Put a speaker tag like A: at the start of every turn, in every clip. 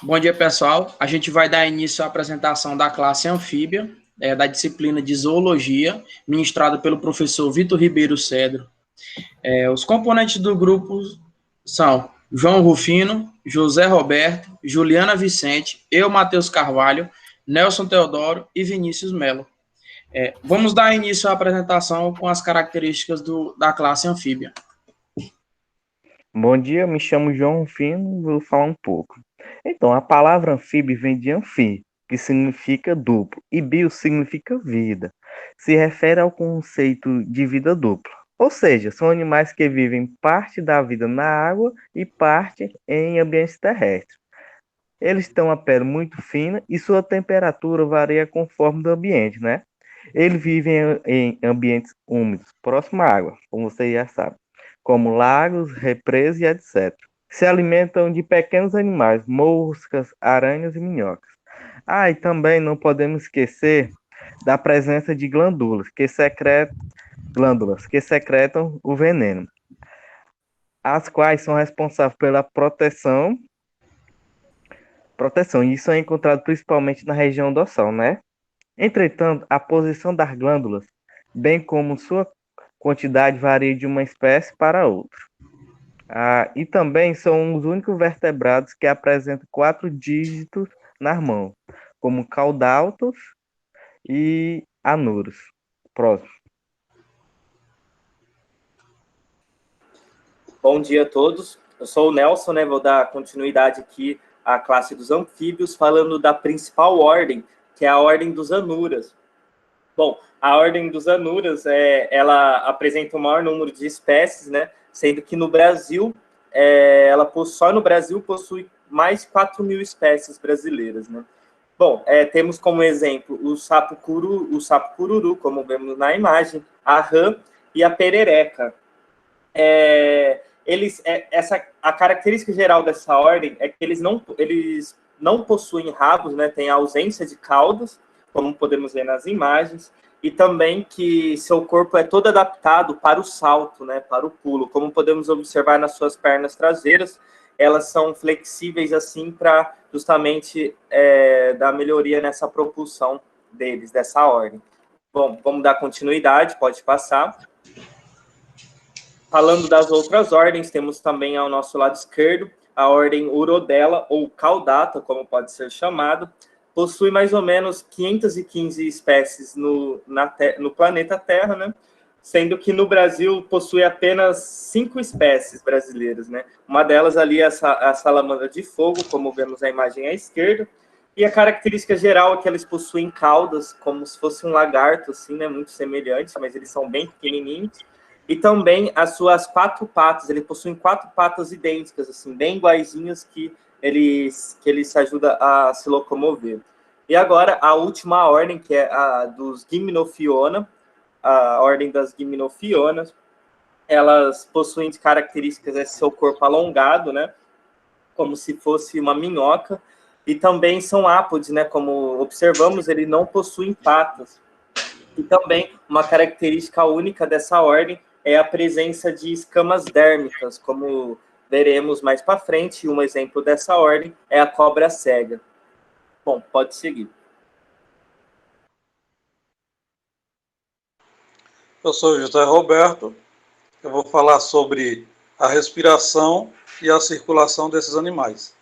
A: Bom dia, pessoal. A gente vai dar início à apresentação da classe anfíbia, da disciplina de zoologia, ministrada pelo professor Vitor Ribeiro Cedro. Os componentes do grupo são João Rufino, José Roberto, Juliana Vicente, eu, Matheus Carvalho, Nelson Teodoro e Vinícius Melo. Vamos dar início à apresentação com as características da classe anfíbia.
B: Bom dia, me chamo João Rufino e vou falar um pouco. Então, a palavra anfíbio vem de anfi, que significa duplo, e bio significa vida. Se refere ao conceito de vida dupla. Ou seja, são animais que vivem parte da vida na água e parte em ambientes terrestres. Eles têm uma pele muito fina e sua temperatura varia conforme do ambiente, né? Eles vivem em ambientes úmidos, próximo à água, como você já sabe, como lagos, represas e etc. Se alimentam de pequenos animais, moscas, aranhas e minhocas. E também não podemos esquecer da presença de glândulas que secretam o veneno, as quais são responsáveis pela proteção, e isso é encontrado principalmente na região dorsal, né? Entretanto, a posição das glândulas, bem como sua quantidade, varia de uma espécie para outra. E também são os únicos vertebrados que apresentam 4 dígitos nas mãos, como caudaltos e anuros. Próximo.
C: Bom dia a todos. Eu sou o Nelson, né? Vou dar continuidade aqui à classe dos anfíbios, falando da principal ordem, que é a ordem dos anuras. Bom, a ordem dos anuras, ela apresenta o maior número de espécies, né? Sendo que no Brasil, só no Brasil possui mais 4.000 espécies brasileiras, né? Bom, temos como exemplo o sapo cururu, como vemos na imagem, a rã e a perereca. A característica geral dessa ordem é que eles não possuem rabos, né? Tem ausência de caudas, como podemos ver nas imagens, e também que seu corpo é todo adaptado para o salto, né? Para o pulo, como podemos observar nas suas pernas traseiras, elas são flexíveis assim para justamente dar melhoria nessa propulsão deles, dessa ordem. Bom, vamos dar continuidade, pode passar. Falando das outras ordens, temos também ao nosso lado esquerdo a ordem Urodela, ou Caudata, como pode ser chamado. Possui mais ou menos 515 espécies no planeta Terra, né? Sendo que no Brasil possui apenas 5 espécies brasileiras, né? Uma delas ali é a salamandra de fogo, como vemos na imagem à esquerda. E a característica geral é que eles possuem caudas, como se fosse um lagarto, assim, né? Muito semelhante, mas eles são bem pequenininhos. E também as suas 4 patas, eles possuem 4 patas idênticas, assim, bem iguaizinhas, que eles se ajudam a se locomover. E agora, a última ordem, que é a dos Gymnophiona, a ordem das Gymnophionas, elas possuem características seu corpo alongado, né, como se fosse uma minhoca, e também são ápodes, né, como observamos, ele não possuem patas. E também, uma característica única dessa ordem é a presença de escamas dérmicas, como veremos mais para frente. Um exemplo dessa ordem é a cobra cega. Bom, pode seguir.
D: Eu sou José Roberto, eu vou falar sobre a respiração e a circulação desses animais.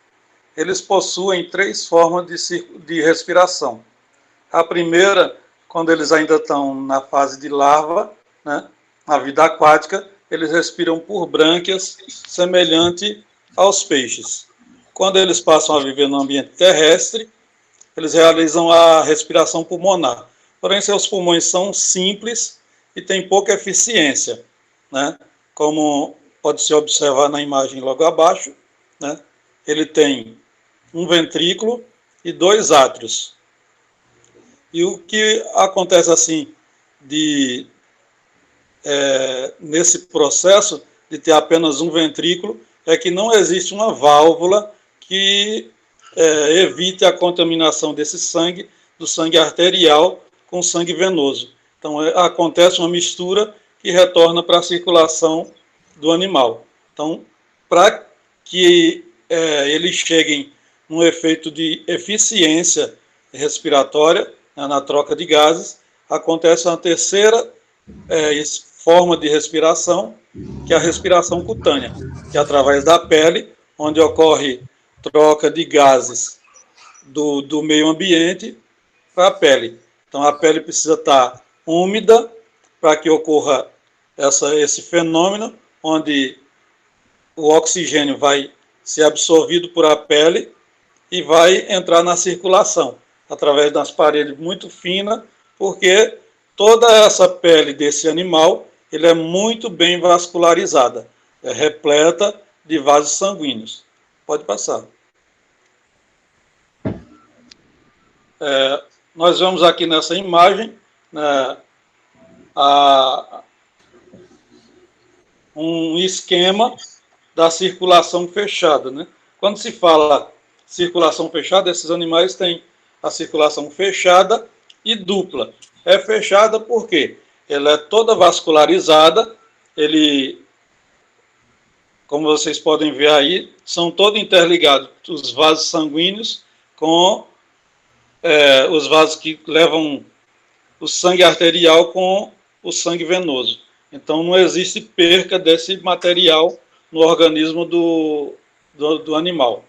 D: Eles possuem 3 formas de respiração. A primeira, quando eles ainda estão na fase de larva, né, na vida aquática, eles respiram por brânquias, semelhante aos peixes. Quando eles passam a viver no ambiente terrestre, eles realizam a respiração pulmonar. Porém, seus pulmões são simples e têm pouca eficiência, né? Como pode-se observar na imagem logo abaixo, né? Ele tem um ventrículo e 2 átrios. E o que acontece assim nesse processo de ter apenas um ventrículo é que não existe uma válvula que evite a contaminação desse sangue, do sangue arterial com sangue venoso. Então acontece uma mistura que retorna para a circulação do animal. Então, para que eles cheguem num efeito de eficiência respiratória, né, na troca de gases, acontece uma terceira forma de respiração, que é a respiração cutânea, que é através da pele, onde ocorre troca de gases do meio ambiente para a pele. Então, a pele precisa estar úmida para que ocorra esse fenômeno, onde o oxigênio vai ser absorvido por a pele e vai entrar na circulação, através das paredes muito finas, porque toda essa pele desse animal ele é muito bem vascularizada, é repleta de vasos sanguíneos. Pode passar. Nós vemos aqui nessa imagem, né, um esquema da circulação fechada, né? Quando se fala circulação fechada, esses animais têm a circulação fechada e dupla. É fechada porque ela é toda vascularizada, como vocês podem ver aí, são todos interligados os vasos sanguíneos com os vasos que levam o sangue arterial com o sangue venoso. Então, não existe perca desse material no organismo do animal.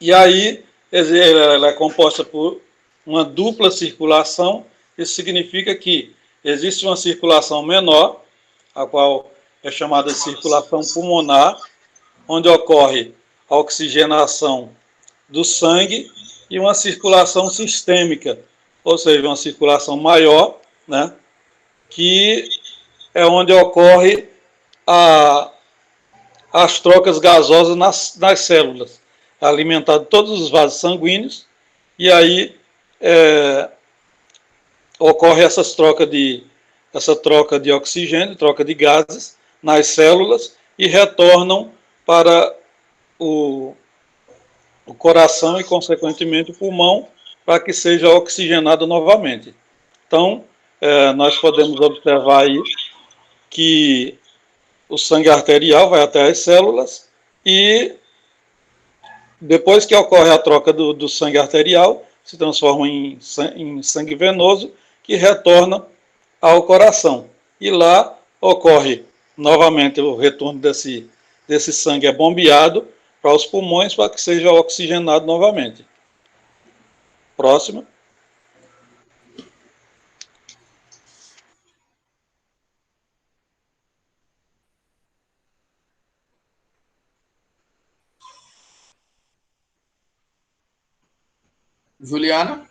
D: E aí, ela é composta por uma dupla circulação. Isso significa que existe uma circulação menor, a qual é chamada de circulação pulmonar, onde ocorre a oxigenação do sangue, e uma circulação sistêmica, ou seja, uma circulação maior, né, que é onde ocorre as trocas gasosas nas células, alimentando todos os vasos sanguíneos, e aí ocorre essa troca de oxigênio, troca de gases nas células, e retornam para o coração e, consequentemente, o pulmão, para que seja oxigenado novamente. Então, nós podemos observar aí que o sangue arterial vai até as células e, depois que ocorre a troca do sangue arterial, se transforma em sangue venoso, que retorna ao coração. E lá ocorre novamente o retorno desse sangue, é bombeado para os pulmões para que seja oxigenado novamente. Próxima.
A: Juliana?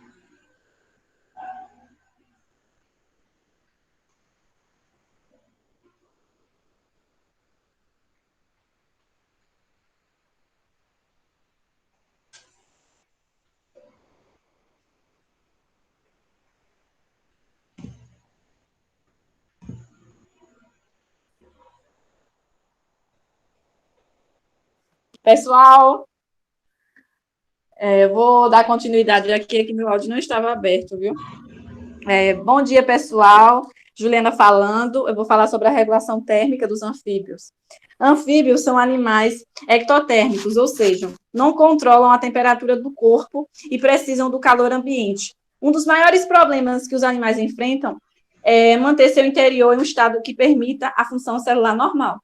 E: Pessoal, eu vou dar continuidade aqui, que meu áudio não estava aberto, viu? Bom dia, pessoal. Juliana falando. Eu vou falar sobre a regulação térmica dos anfíbios. Anfíbios são animais ectotérmicos, ou seja, não controlam a temperatura do corpo e precisam do calor ambiente. Um dos maiores problemas que os animais enfrentam é manter seu interior em um estado que permita a função celular normal.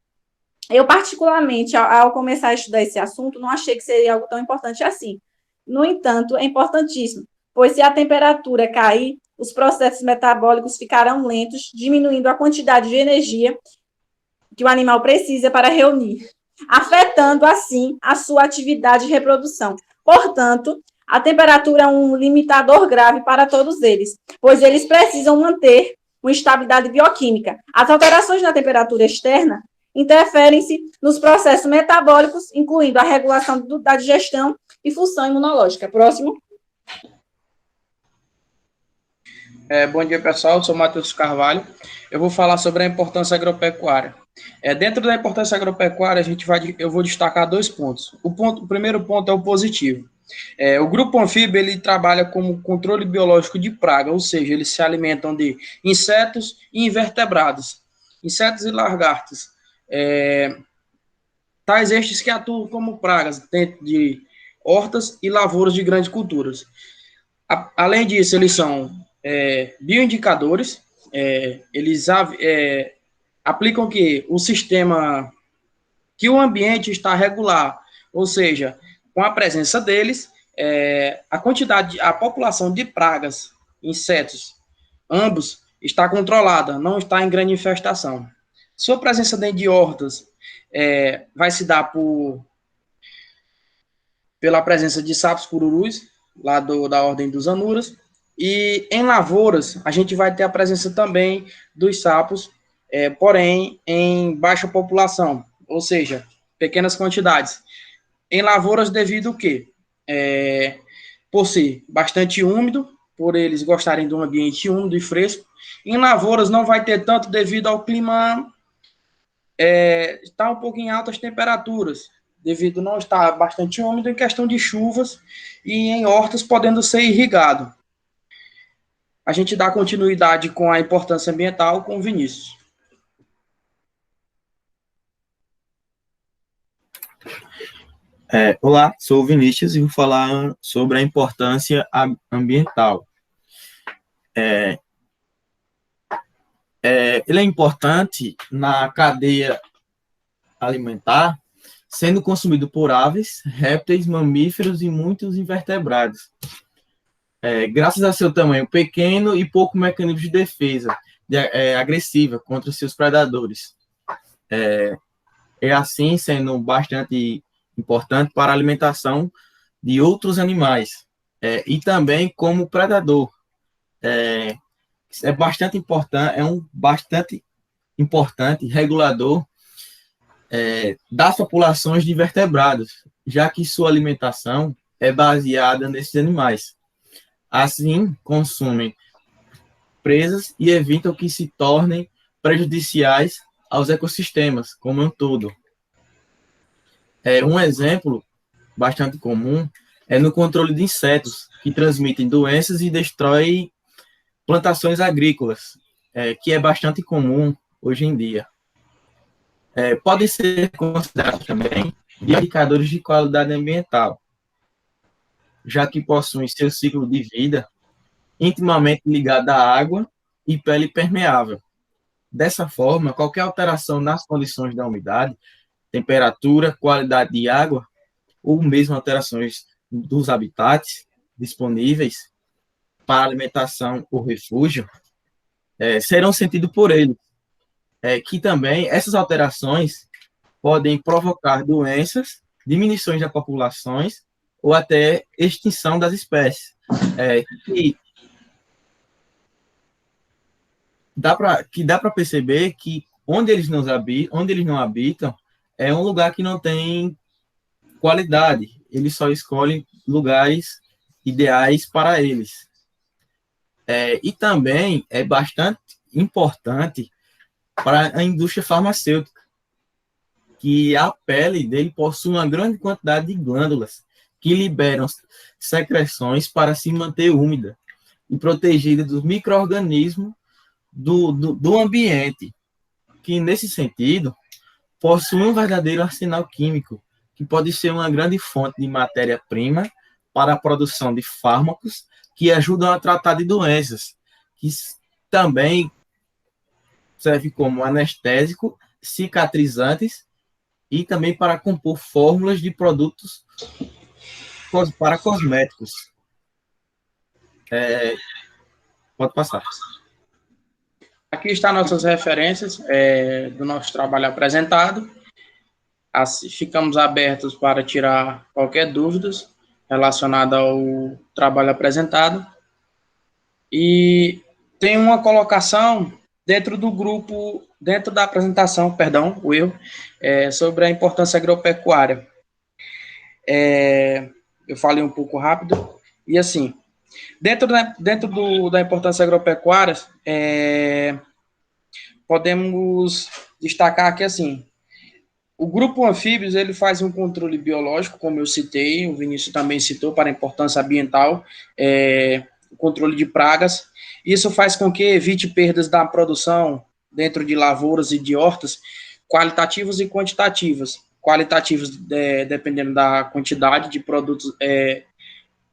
E: Eu, particularmente, ao começar a estudar esse assunto, não achei que seria algo tão importante assim. No entanto, é importantíssimo, pois se a temperatura cair, os processos metabólicos ficarão lentos, diminuindo a quantidade de energia que o animal precisa para reunir, afetando, assim, a sua atividade de reprodução. Portanto, a temperatura é um limitador grave para todos eles, pois eles precisam manter uma estabilidade bioquímica. As alterações na temperatura externa interferem-se nos processos metabólicos, incluindo a regulação da digestão e função imunológica. Próximo.
A: Bom dia, pessoal. Eu sou Matheus Carvalho. Eu vou falar sobre a importância agropecuária. Dentro da importância agropecuária, eu vou destacar 2 pontos. O primeiro ponto é o positivo. O grupo anfíbio ele trabalha como controle biológico de praga, ou seja, eles se alimentam de insetos e invertebrados, insetos e lagartos. Tais estes que atuam como pragas dentro de hortas e lavouras de grandes culturas. Além disso, eles são bioindicadores, eles aplicam que o sistema, que o ambiente está regular, ou seja, com a presença deles, a população de pragas, insetos, ambos, está controlada, não está em grande infestação. Sua presença dentro de hortas vai se dar pela presença de sapos cururus, lá da ordem dos anuras, e em lavouras a gente vai ter a presença também dos sapos, porém em baixa população, ou seja, pequenas quantidades. Em lavouras devido ao quê? Por ser bastante úmido, por eles gostarem de um ambiente úmido e fresco. Em lavouras não vai ter tanto devido ao clima está um pouco em altas temperaturas, devido não estar bastante úmido em questão de chuvas, e em hortas podendo ser irrigado. A gente dá continuidade com a importância ambiental com o Vinícius.
F: Olá, sou o Vinícius e vou falar sobre a importância ambiental. Ele é importante na cadeia alimentar, sendo consumido por aves, répteis, mamíferos e muitos invertebrados. Graças a seu tamanho pequeno e pouco mecanismo de defesa agressiva contra seus predadores. Assim sendo bastante importante para a alimentação de outros animais e também como predador. É bastante importante, bastante importante regulador das populações de invertebrados, já que sua alimentação é baseada nesses animais. Assim, consumem presas e evitam que se tornem prejudiciais aos ecossistemas como um todo. Um exemplo bastante comum é no controle de insetos, que transmitem doenças e destroem plantações agrícolas, que é bastante comum hoje em dia. Podem ser considerados também indicadores de qualidade ambiental, já que possuem seu ciclo de vida intimamente ligado à água e pele permeável. Dessa forma, qualquer alteração nas condições da umidade, temperatura, qualidade de água, ou mesmo alterações dos habitats disponíveis para alimentação ou refúgio, serão sentidos por ele. Que também essas alterações podem provocar doenças, diminuições das populações ou até extinção das espécies. Dá para perceber que onde eles não habitam é um lugar que não tem qualidade. Eles só escolhem lugares ideais para eles. E também é bastante importante para a indústria farmacêutica, que a pele dele possui uma grande quantidade de glândulas que liberam secreções para se manter úmida e protegida dos micro-organismos do ambiente, que, nesse sentido, possui um verdadeiro arsenal químico, que pode ser uma grande fonte de matéria-prima para a produção de fármacos que ajudam a tratar de doenças, que também serve como anestésico, cicatrizantes e também para compor fórmulas de produtos para cosméticos. Pode passar.
A: Aqui estão nossas referências do nosso trabalho apresentado. Ficamos abertos para tirar qualquer dúvida relacionada ao trabalho apresentado. E tem uma colocação dentro do grupo, dentro da apresentação, sobre a importância agropecuária. Eu falei um pouco rápido, e assim, dentro da importância agropecuária, podemos destacar que, assim, o grupo Anfíbios, ele faz um controle biológico, como eu citei, o Vinícius também citou, para a importância ambiental, o controle de pragas. Isso faz com que evite perdas da produção dentro de lavouras e de hortas, qualitativas e quantitativas. qualitativos, dependendo da quantidade de produtos,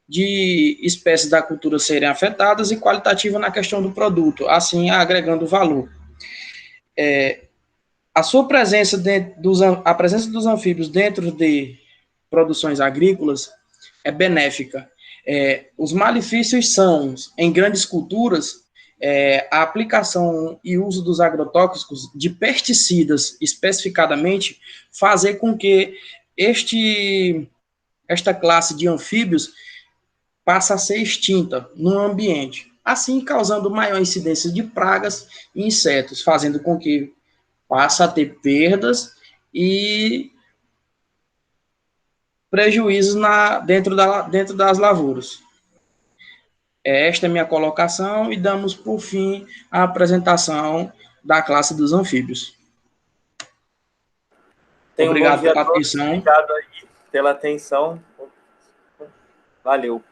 A: de espécies da cultura serem afetadas, e qualitativa na questão do produto, assim agregando valor. A sua presença a presença dos anfíbios dentro de produções agrícolas é benéfica. Os malefícios são, em grandes culturas, a aplicação e uso dos agrotóxicos, de pesticidas especificadamente, fazer com que esta classe de anfíbios passe a ser extinta no ambiente, assim causando maior incidência de pragas e insetos, fazendo com que passe a ter perdas e prejuízos dentro das lavouras. Esta é a minha colocação e damos por fim a apresentação da classe dos anfíbios. Obrigado pela atenção.
C: Obrigado aí pela atenção. Valeu.